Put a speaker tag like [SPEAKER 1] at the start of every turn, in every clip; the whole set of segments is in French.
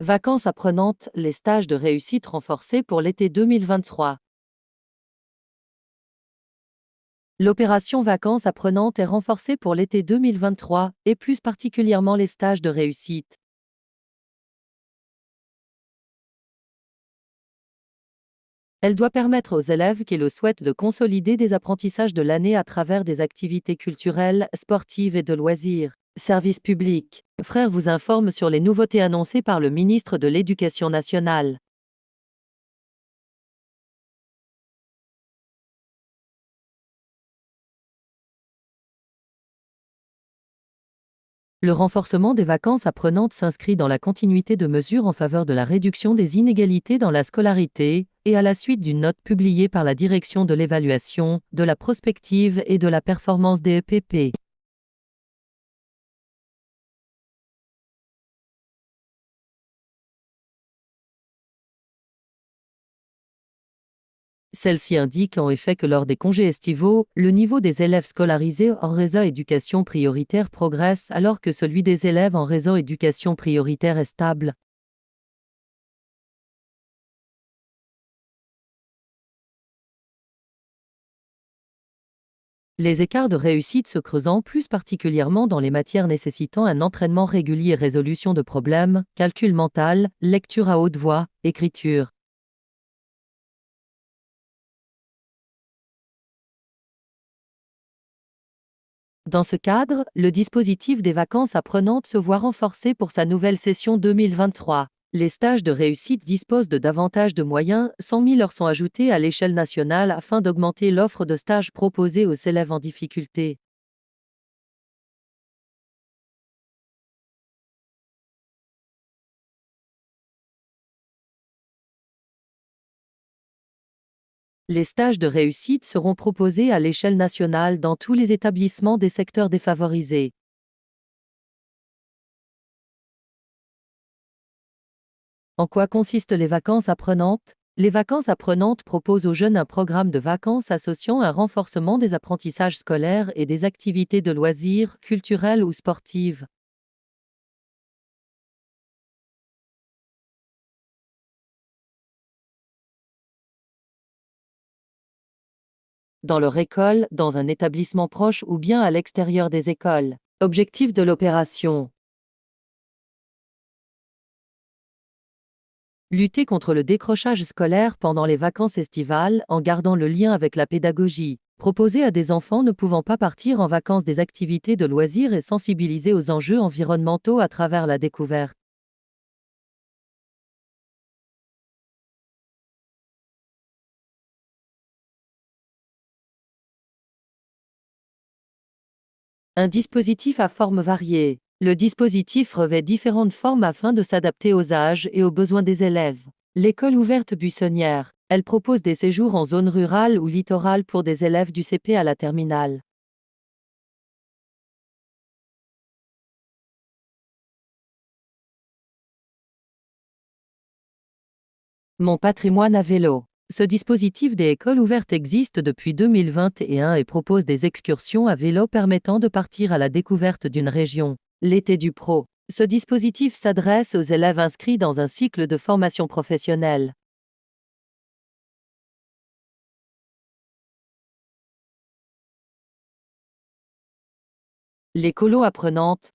[SPEAKER 1] Vacances apprenantes, les stages de réussite renforcés pour l'été 2023. L'opération Vacances apprenantes est renforcée pour l'été 2023, et plus particulièrement les stages de réussite. Elle doit permettre aux élèves qui le souhaitent de consolider des apprentissages de l'année à travers des activités culturelles, sportives et de loisirs. Service public. Frères vous informe sur les nouveautés annoncées par le ministre de l'Éducation nationale. Le renforcement des vacances apprenantes s'inscrit dans la continuité de mesures en faveur de la réduction des inégalités dans la scolarité, et à la suite d'une note publiée par la Direction de l'évaluation, de la prospective et de la performance des EPP. Celle-ci indique en effet que lors des congés estivaux, le niveau des élèves scolarisés hors réseau éducation prioritaire progresse alors que celui des élèves en réseau éducation prioritaire est stable. Les écarts de réussite se creusant plus particulièrement dans les matières nécessitant un entraînement régulier et résolution de problèmes, calcul mental, lecture à haute voix, écriture. Dans ce cadre, le dispositif des vacances apprenantes se voit renforcé pour sa nouvelle session 2023. Les stages de réussite disposent de davantage de moyens, 100 000 heures sont ajoutées à l'échelle nationale afin d'augmenter l'offre de stages proposés aux élèves en difficulté. Les stages de réussite seront proposés à l'échelle nationale dans tous les établissements des secteurs défavorisés. En quoi consistent les vacances apprenantes? Les vacances apprenantes proposent aux jeunes un programme de vacances associant un renforcement des apprentissages scolaires et des activités de loisirs, culturelles ou sportives. Dans leur école, dans un établissement proche ou bien à l'extérieur des écoles. Objectif de l'opération: lutter contre le décrochage scolaire pendant les vacances estivales en gardant le lien avec la pédagogie. Proposer à des enfants ne pouvant pas partir en vacances des activités de loisirs et sensibiliser aux enjeux environnementaux à travers la découverte. Un dispositif à forme variée. Le dispositif revêt différentes formes afin de s'adapter aux âges et aux besoins des élèves. L'école ouverte buissonnière. Elle propose des séjours en zone rurale ou littorale pour des élèves du CP à la terminale. Mon patrimoine à vélo. Ce dispositif des écoles ouvertes existe depuis 2021 et un et propose des excursions à vélo permettant de partir à la découverte d'une région. L'été du pro. Ce dispositif s'adresse aux élèves inscrits dans un cycle de formation professionnelle. Les colos apprenantes.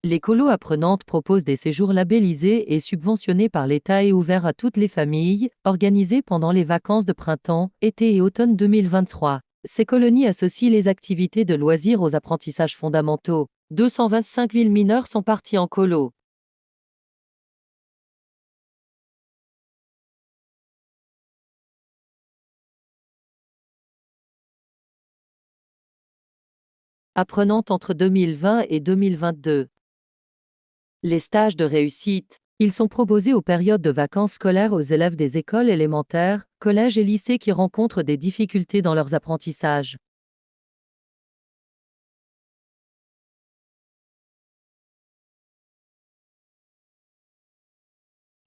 [SPEAKER 1] Les colos apprenantes proposent des séjours labellisés et subventionnés par l'État et ouverts à toutes les familles, organisés pendant les vacances de printemps, été et automne 2023. Ces colonies associent les activités de loisirs aux apprentissages fondamentaux. 225 000 mineurs sont partis en colo. Apprenantes entre 2020 et 2022. Les stages de réussite. Ils sont proposés aux périodes de vacances scolaires aux élèves des écoles élémentaires, collèges et lycées qui rencontrent des difficultés dans leurs apprentissages.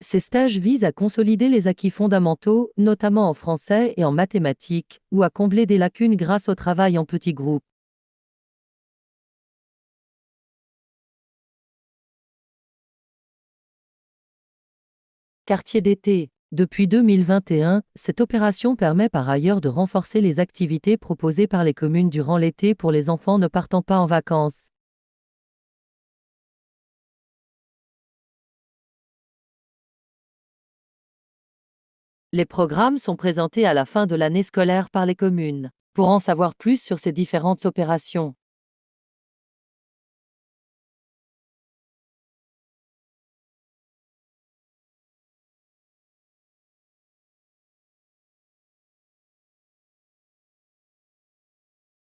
[SPEAKER 1] Ces stages visent à consolider les acquis fondamentaux, notamment en français et en mathématiques, ou à combler des lacunes grâce au travail en petits groupes. Quartier d'été. Depuis 2021, cette opération permet par ailleurs de renforcer les activités proposées par les communes durant l'été pour les enfants ne partant pas en vacances. Les programmes sont présentés à la fin de l'année scolaire par les communes. Pour en savoir plus sur ces différentes opérations,